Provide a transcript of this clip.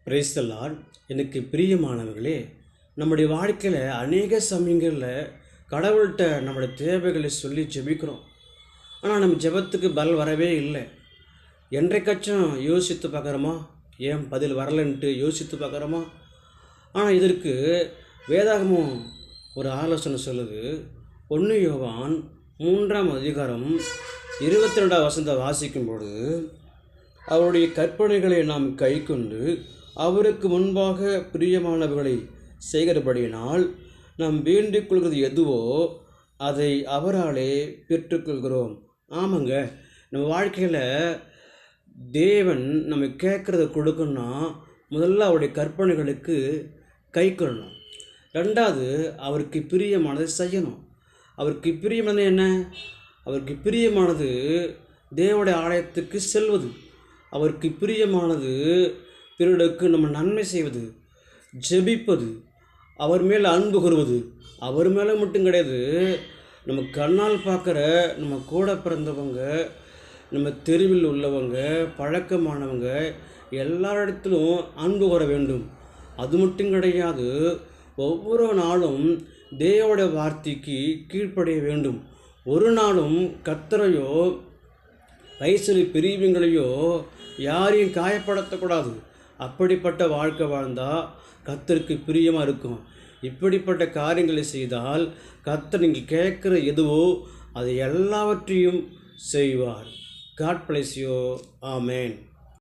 Praise the Lord. எனக்கு பிரியமானவர்களே, நம்முடைய வாழ்க்கையில் அநேக சமயங்களில் கடவுள்கிட்ட நம்முடைய தேவைகளை சொல்லி ஜெபிக்கிறோம். ஆனால் நம்ம ஜெபத்துக்கு பதில் வரவே இல்லை. என்றைக்காச்சும் யோசித்து பார்க்குறோமா, ஏன் பதில் வரலன்ட்டு யோசித்து பார்க்குறோமா? ஆனால் இதற்கு வேதாகமும் ஒரு ஆலோசனை சொல்லுது. 1 யோவான் 3ஆம் அதிகாரம் 22ஆம் வசனத்தை வாசிக்கும் பொழுது, அவருடைய கற்பனைகளை நாம் கைக்கொண்டு அவருக்கு முன்பாக பிரியமானவர்களை செய்கிறபடியினால் நாம் வேண்டிக் கொள்கிறது எதுவோ அதை அவராலே பெற்றுக்கொள்கிறோம். ஆமாங்க, நம்ம வாழ்க்கையில் தேவன் நம்ம கேட்குறத கொடுக்கணும்னா முதல்ல அவருடைய கற்பனைகளுக்கு கைக்கொள்ளணும். ரெண்டாவது, அவருக்கு பிரியமானதை செய்யணும். அவருக்கு பிரியமானது என்ன? அவருக்கு பிரியமானது தேவனுடைய ஆலயத்துக்கு செல்வது. அவருக்கு பிரியமானது பிறருக்கு நம்ம நன்மை செய்வது, ஜெபிப்பது, அவர் மேல் அன்பு கூறுவது. அவர் மேலே மட்டும் கிடையாது, நம்ம கண்ணால் பார்க்குற நம்ம கூட பிறந்தவங்க, நம்ம தெருவில் உள்ளவங்க, பழக்கமானவங்க எல்லாரிடத்திலும் அன்பு கூற வேண்டும். அது மட்டும் கிடையாது, ஒவ்வொரு நாளும் தேவனுடைய வார்த்தைக்கு கீழ்ப்படிய வேண்டும். ஒரு நாளும் கர்த்தரையோ வயசில் பெரியவங்களையோ யாரையும் காயப்படுத்தக்கூடாது. அப்படிப்பட்ட வாழ்க்கை வாழ்ந்தால் கர்த்தருக்கு பிரியமாக இருக்கும். இப்படிப்பட்ட காரியங்களை செய்தால் கர்த்தர் நீங்கள் கேட்குற எதுவோ அதை எல்லாவற்றையும் செய்வார். God bless you. ஆமேன்.